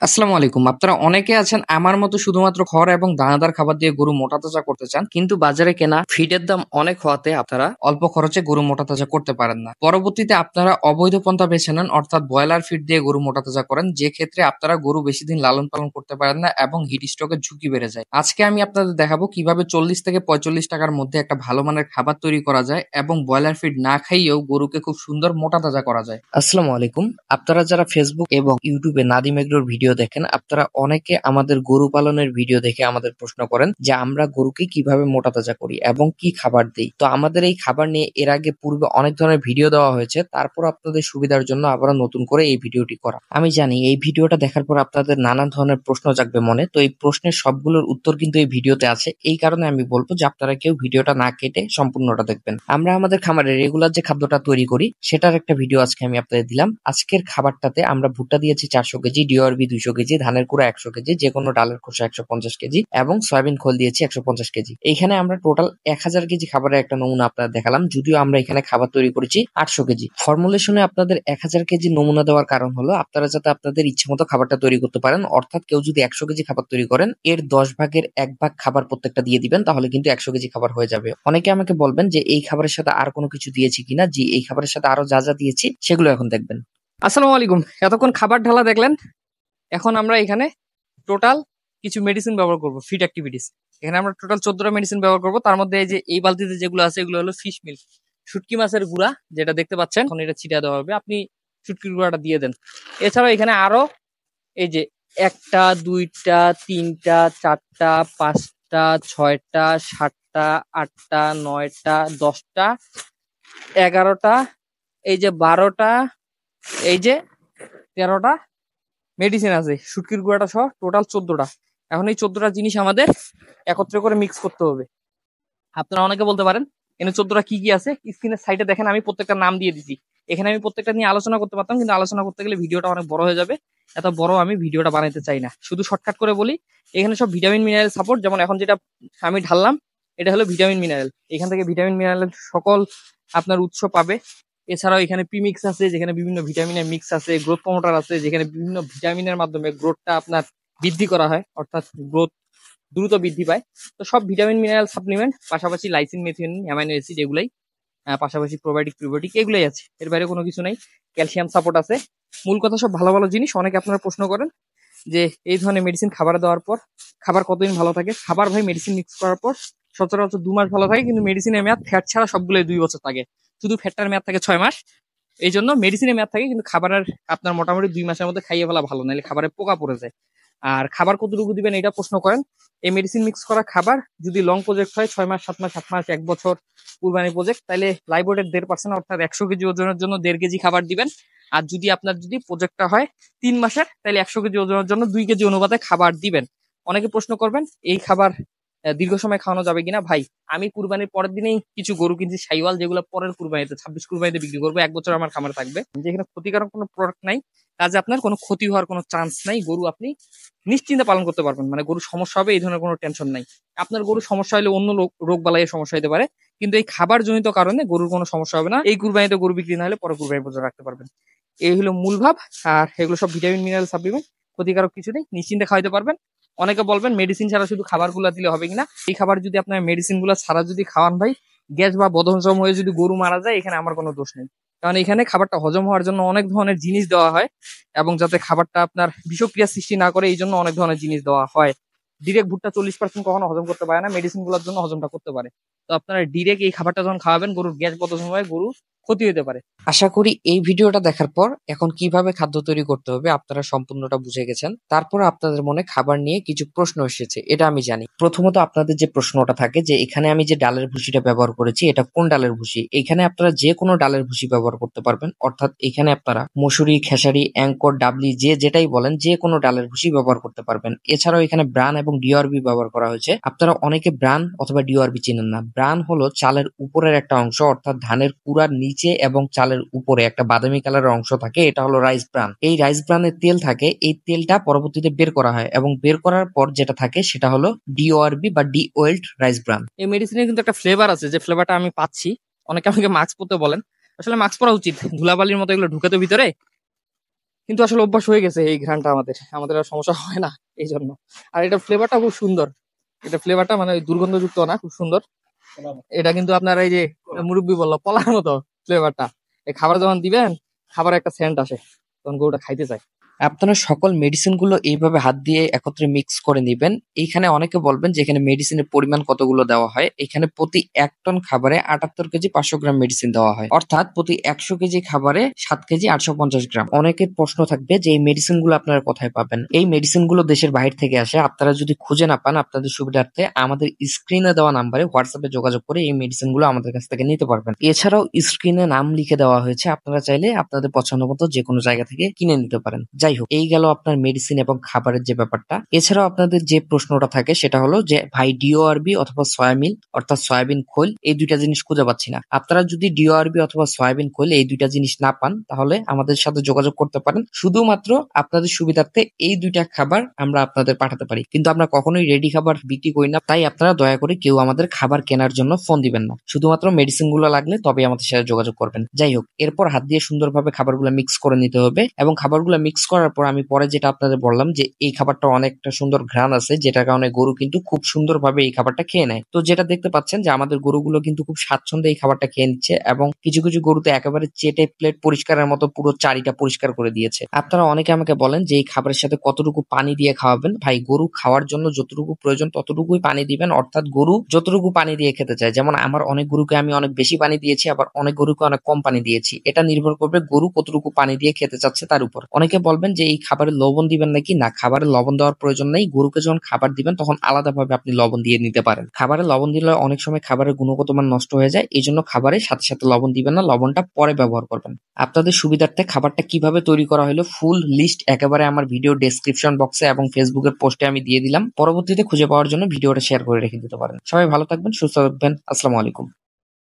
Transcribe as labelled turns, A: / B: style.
A: আসসালামু আলাইকুম। আপনারা অনেকে আছেন আমার মতো শুধুমাত্র খড় এবং দানাদার খাবার দিয়ে গরু মোটা-তাজা করতে চান। কিন্তু বাজারে কেনা ফিডের দাম অনেক হওয়াতে আপনারা অল্প খরচে গরু মোটা-তাজা করতে পারেন না। পরবর্তীতে আপনারা অবৈধ পন্থা বেছে নেন, অর্থাৎ ব্রয়লার ফিড দিয়ে গরু মোটা-তাজা করেন, যে ক্ষেত্রে আপনারা গরু বেশিদিন লালন-পালন করতে পারেন না এবং হিট স্ট্রোকের ঝুঁকি বেড়ে যায়। আজকে আমি আপনাদের দেখাবো কিভাবে ৪০ থেকে ৪৫ টাকার মধ্যে একটা ভালো মানের খাবার তৈরি করা যায় এবং ব্রয়লার ফিড না খাইয়েও গরুকে খুব সুন্দর মোটা-তাজা করা যায়। আসসালামু আলাইকুম। আপনারা যারা ফেসবুক এবং ইউটিউবে নাদিম এগ্রোর ভিডিও দেখেন, আপনারা অনেকে আমাদের গরু পালনের ভিডিও দেখে আমাদের প্রশ্ন করেন যে আমরা গরুকে কিভাবে মোটা তাজা করি এবং কি খাবার দিই। তো আমাদের এই খাবার নিয়ে এর আগে পূর্বে অনেক ধরনের ভিডিও দেওয়া হয়েছে, তারপর আপনাদের সুবিধার জন্য আবারও নতুন করে এই ভিডিওটি করা। আমি জানি এই ভিডিওটা দেখার পর আপনাদের নানান ধরনের প্রশ্ন জাগবে মনে, তো এই প্রশ্নের সবগুলোর উত্তর কিন্তু এই ভিডিওতে আছে। এই কারণে আমি বলবো যে আপনারা কেউ ভিডিওটা না কেটে সম্পূর্ণটা দেখবেন। আমরা আমাদের খামারে রেগুলার যে খাদ্যটা তৈরি করি সেটার একটা ভিডিও আজকে আমি আপনাদের দিলাম। আজকের খাবারটাতে আমরা ভুট্টা দিয়েছি 400 কেজি, ডিওআরবি 200 কেজি, ধানের কুড়া 100 কেজি, যে কোনো ডালের খোসা 150 কেজি এবং সয়াবিন খোল দিয়েছি 150 কেজি। এইখানে আমরা টোটাল 1000 কেজি খাবারের একটা নমুনা আপনাদের দেখালাম, যদিও আমরা এখানে খাবার তৈরি করেছি 800 কেজি। ফর্মুলেশনে আপনাদের 1000 কেজি নমুনা দেওয়ার কারণ হলো আপনারা যাতে আপনাদের ইচ্ছে মতো খাবারটা তৈরি করতে পারেন, অর্থাৎ কেউ যদি 100 কেজি খাবার তৈরি করেন এর 10 ভাগের 1 ভাগ খাবার প্রত্যেকটা দিয়ে দিবেন, তাহলে কিন্তু 100 কেজি খাবার হয়ে যাবে। অনেকে আমাকে বলবেন যে এই খাবারের সাথে আর কোনো কিছু দিয়েছি কিনা। জি, এই খাবারের সাথে আরো যা যা দিয়েছি সেগুলো এখন দেখবেন। আসসালামু আলাইকুম। এতক্ষণ খাবার ঢালা দেখলেন, এখন আমরা এখানে টোটাল কিছু মেডিসিন ব্যবহার করব, ফিড অ্যাক্টিভিটিস। এখানে আমরা টোটাল 14টা মেডিসিন ব্যবহার করব। তার মধ্যে এই যে এই বালতিতে যেগুলো আছে এগুলো হলো ফিশ মিল, শুটকি মাছের গুঁড়া, যেটা দেখতে পাচ্ছেন। এখন এটা ছিটা দেওয়া হবে, আপনি শুটকির গুঁড়াটা দিয়ে দেন। এছাড়াও এখানে আরো এই যে 1টা 2টা 3টা 4টা 5টা 6টা 7টা 8টা 9টা 10টা 11টা এই যে 12টা এই যে 13টা মেডিসিন আছে শুটকির গুঁড়াটা সহ, টোটাল 14টা। এখন এই 14টা জিনিস আমাদের একত্রে করে মিক্স করতে হবে। আপনারা অনেকে বলতে পারেন এখানে 14টা কি কি আছে, স্ক্রিনের সাইডে দেখেন আমি প্রত্যেকটা নাম দিয়ে দিছি। এখানে আমি প্রত্যেকটা নিয়ে আলোচনা করতে পারতাম, কিন্তু আলোচনা করতে গেলে ভিডিওটা অনেক বড় হয়ে যাবে। এত বড় আমি ভিডিওটা বানাইতে চাই না, শুধু শর্টকাট করে বলি। এখানে সব ভিটামিন মিনারেল সাপোর্ট, যেমন এখন যেটা আমি ঢাললাম এটা হলো ভিটামিন মিনারেল। এখান থেকে ভিটামিন মিনারেল সকল আপনার উৎস পাবে। এছাড়াও এখানে প্রিমিক্স আছে, যেখানে বিভিন্ন ভিটামিনের মিক্স আছে। গ্রোথ প্রমোটার আছে, যেখানে বিভিন্ন ভিটামিনের মাধ্যমে গ্রোথটা আপনার বৃদ্ধি করা হয়, অর্থাৎ গ্রোথ দ্রুত বৃদ্ধি পায়। তো সব ভিটামিন মিনারেল সাপ্লিমেন্ট, পাশাপাশি লাইসিন মেথিওনিন অ্যামাইনো অ্যাসিড, এগুলাই পাশাপাশি প্রোবায়োটিক প্রিবায়োটিক এগুলাই আছে, এর বাইরে কোনো কিছু নাই। ক্যালসিয়াম সাপোর্ট আছে। মূল কথা সব ভালো ভালো জিনিস। অনেকে আপনারা প্রশ্ন করেন যে এই ধরনের মেডিসিন খাবার দেওয়ার পর খাবার কতদিন ভালো থাকে। খাবার ভাই মেডিসিন মিক্স করার পর সচরাচর 2 মাস ভালো থাকে, কিন্তু মেডিসিনের মেয়াদ ফ্যাট ছাড়া সবগুলো 2 বছর থাকে, শুধু ফ্যাটটার মেয়াদ থাকে 6 মাস। এই জন্য মেডিসিনের মেয়াদ থাকে, কিন্তু খাবারের আপনার মোটামুটি 2 মাসের মধ্যে খাইয়ে ফেলা ভালো, নাহলে খাবারে পোকা পড়ে যায়। আর খাবার কতটুকু দিবেন এটা প্রশ্ন করেন। এই মেডিসিন মিক্স করা খাবার যদি লং প্রজেক্ট হয় 6 মাস 7 মাস 8 মাস 1 বছর কুরবানি প্রজেক্ট, তাহলে লাইভওয়েটের 1.5% অর্থাৎ 100 কেজি ওজনের জন্য 1.5 কেজি খাবার দিবেন। আর যদি আপনার যদি প্রজেক্টটা হয় 3 মাসের, তাহলে 100 কেজি ওজনের জন্য 2 কেজি অনুপাতে খাবার দিবেন। অনেকে প্রশ্ন করবেন এই খাবার দীর্ঘ সময় খাওয়ানো যাবে কিনা। ভাই, আমি কুরবানির পরের দিনেই কিছু গরু কিনছি শাইওয়াল, যেগুলো পরের কুরবানিতে 26 কুরবানিতে বিক্রি করবো। 1 বছর আমার খামারে থাকবে, যেখানে ক্ষতিকারক কোনো প্রোডাক্ট নাই, কাজে আপনার কোনো ক্ষতি হওয়ার কোনো চান্স নাই। গরু আপনি নিশ্চিন্তে পালন করতে পারবেন, মানে গরু সমস্যা হবে এই ধরনের কোনো টেনশন নাই। আপনার গরু সমস্যা হলে অন্য রোগ বালাইয়ের সমস্যা হতে পারে, কিন্তু এই খাবার জনিত কারণে গরুর কোনো সমস্যা হবে না। এই কুরবানিতে গরু বিক্রি না হলে পরে কুরবানি পর্যন্ত রাখতে পারবেন। এই হলো মূল ভাব। আর এগুলো সব ভিটামিন মিনারেল সাপ্লিমেন্ট, ক্ষতিকারক কিছু নেই, নিশ্চিন্তে খাওয়াইতে পারবেন। অনেকে বলবেন মেডিসিন ছাড়া শুধু খাবার গুলা দিলে হবে কিনা। এই খাবার যদি আপনার মেডিসিন গুলা ছাড়া যদি খাওয়ান ভাই, গ্যাস বা বদহজম হয়ে যদি গরু মারা যায়, এখানে আমার কোনো দোষ নেই। কারণ এখানে খাবারটা হজম হওয়ার জন্য অনেক ধরনের জিনিস দেওয়া হয়, এবং যাতে খাবারটা আপনার বিষক্রিয়া সৃষ্টি না করে এই জন্য অনেক ধরনের জিনিস দেওয়া হয়। ডিরেক্ট ভুট্টা 40% কখনো হজম করতে পারে না, মেডিসিন গুলোর জন্য হজমটা করতে পারে। তো আপনারা ডিরেক্ট এই খাবারটা যখন খাওয়াবেন, গরুর গ্যাস বদহজম হয়, গরু ক্ষতি হতে পারে। আশা করি এই ভিডিওটা দেখার পর এখন কিভাবে খাদ্য তৈরি করতে হবে আপনারা সম্পূর্ণটা বুঝে গেছেন। তারপর আপনাদের মনে খাবার নিয়ে কিছু প্রশ্ন এসেছে, এটা আমি জানি। প্রথমত আপনাদের যে প্রশ্নটা থাকে যে এখানে আমি যে ডালের ভুসিটা ব্যবহার করেছি এটা কোন ডালের ভুসি। এখানে আপনারা যে কোনো ডালের ভুসি ব্যবহার করতে পারবেন, অর্থাৎ এখানে আপনারা মসুরি, খেসারি, অ্যাঙ্কর, ডাবলি, যে যেটাই বলেন যে কোনো ডালের ভুসি ব্যবহার করতে পারবেন। এছাড়াও এখানে ব্রান এবং ডিওআরবি ব্যবহার করা হয়েছে। আপনারা অনেকে ব্রান অথবা ডিওআরবি চিনেন না। ব্রান হলো চালের উপরের একটা অংশ, অর্থাৎ ধানের কুড়ার নিচে এবং চালের উপরে একটা বাদামি কালারের অংশ থাকে, এটা হলো রাইস ব্রান। এই রাইস ব্রানের তেল থাকে, এই তেলটা পরবর্তীতে বের করা হয় এবং বের করার পর যেটা থাকে সেটা হলো ডিওআরবি বা ডি ওয়েলড রাইস ব্রান। এই মেডিসিনের কিন্তু একটা ফ্লেভার আছে, যে ফ্লেভারটা আমি পাচ্ছি। অনেকে আমাকে মাস্ক পরতে বলেন, আসলে মাস্ক পরা উচিত, ধুলাবালির মতো এগুলো ঢুকে তো ভিতরে। কিন্তু আসলে অভ্যাস হয়ে গেছে এই ঘ্রাণটা, আমাদের আর সমস্যা হয় না এই জন্য। আর এটা ফ্লেভারটা খুব সুন্দর, এটা ফ্লেভারটা মানে ওই দুর্গন্ধযুক্ত না, খুব সুন্দর। এটা কিন্তু আপনার এই যে মুরব্বি বললো পলার মতো ফ্লেভারটা, এই খাবার যখন দিবেন খাবার একটা সেন্ট আসে, তখন গরুটা খাইতে চায়। আপনারা সকল মেডিসিন গুলো এইভাবে হাত দিয়ে একত্রে মিক্স করে নিবেন। এইখানে অনেকে বলবেন যে এখানে মেডিসিনের পরিমাণ কতগুলো দেওয়া হয়। এখানে প্রতি ১ টন খাবারে ৭৮ কেজি ৫০০ গ্রাম মেডিসিন দেওয়া হয়। অর্থাৎ প্রতি ১০০ কেজি খাবারে ৭ কেজি ৮৫০ গ্রাম। অনেকের প্রশ্ন থাকবে যে এই মেডিসিন গুলো আপনারা কোথায় পাবেন? এই মেডিসিন গুলো দেশের বাহির থেকে আসে। আপনারা যদি খুঁজে না পান, আপনাদের সুবিধার্থে আমাদের স্ক্রিনে দেওয়া নাম্বারে হোয়াটসঅ্যাপে যোগাযোগ করে এই মেডিসিন গুলো আমাদের কাছ থেকে নিতে পারবেন। এছাড়াও স্ক্রিনে নাম লিখে দেওয়া হয়েছে, আপনারা চাইলে আপনাদের পছন্দ মতো যে কোনো জায়গা থেকে কিনে নিতে পারেন। যাই হোক, এই গেল আপনার মেডিসিন এবং খাবারের যে ব্যাপারটা। এছাড়াও আপনাদের যে প্রশ্নটা থাকে সেটা হলো যে ভাই ডিওআরবি অথবা সয়াবিন অর্থাৎ সয়াবিন খোল, এই দুইটা জিনিস খুঁজে পাচ্ছি না। আপনারা যদি ডিওআরবি অথবা সয়াবিন খোল এই দুইটা জিনিস না পান, তাহলে আমাদের সাথে যোগাযোগ করতে পারেন। শুধুমাত্র আপনাদের সুবিধার্থে এই দুইটা খাবার আমরা আপনাদের পাঠাতে পারি, কিন্তু আমরা কখনোই রেডি খাবার বিক্রি করি না। তাই আপনারা দয়া করে কেউ আমাদের খাবার কেনার জন্য ফোন দিবেন না। শুধুমাত্র মেডিসিন গুলো লাগলে তবে আমাদের সাথে যোগাযোগ করবেন। যাই হোক, এরপর হাত দিয়ে সুন্দরভাবে খাবারগুলো মিক্স করে নিতে হবে, এবং খাবারগুলো মিক্স করার পর আমি পরে যেটা আপনাদের বললাম যে এই খাবারটা অনেকটা সুন্দর ঘ্রাণ আছে, যেটার কারণে গরু কিন্তু খুব সুন্দরভাবে এই খাবারটা খেয়ে নেয়। তো যেটা দেখতে পাচ্ছেন যে আমাদের গরুগুলো কিন্তু খুব স্বাচ্ছন্দ্যে এই খাবারটা খেয়ে নিচ্ছে, এবং কিছু কিছু গরুতে একেবারে চেটে প্লেট পরিষ্কারের মতো পুরো চারিটা পরিষ্কার করে দিয়েছে। আপনারা অনেকে আমাকে বলেন যে এই খাবারের সাথে কতটুকু পানি দিয়ে খাওয়াবেন। ভাই, গরু খাওয়ার জন্য যতটুকু প্রয়োজন ততটুকুই পানি দিবেন, অর্থাৎ গরু যতটুকু পানি দিয়ে খেতে চায়। যেমন আমার অনেক গরুকে আমি অনেক বেশি পানি দিয়েছি, আবার অনেক গরুকে অনেক কম পানি দিয়েছি। এটা নির্ভর করবে গরু কতটুকু পানি দিয়ে খেতে চাচ্ছে তার উপর। অনেকে বলবেন যে এই খাবারে লবণ দিবেন নাকি, না, খাবারে লবণ দেওয়ার প্রয়োজন নেই। গরুকে যখন খাবার দিবেন তখন আলাদাভাবে আপনি লবণ দিয়ে নিতে পারেন। খাবারে লবণ দিলে অনেক সময় খাবারের গুণগত মান নষ্ট হয়ে যায়, এই জন্য খাবারের সাথে সাথে লবণ দিবেন না, লবণটা পরে ব্যবহার করবেন। আপনাদের সুবিধার্থে খাবারটা কিভাবে তৈরি করা হলো ফুল লিস্ট একেবারে আমার ভিডিও ডেসক্রিপশন বক্সে এবং ফেসবুকের পোস্টে আমি দিয়ে দিলাম। পরবর্তীতে খুঁজে পাওয়ার জন্য ভিডিওটা শেয়ার করে রেখে দিতে পারেন। সবাই ভালো থাকবেন, সুস্থ থাকবেন। আসসালামু আলাইকুম।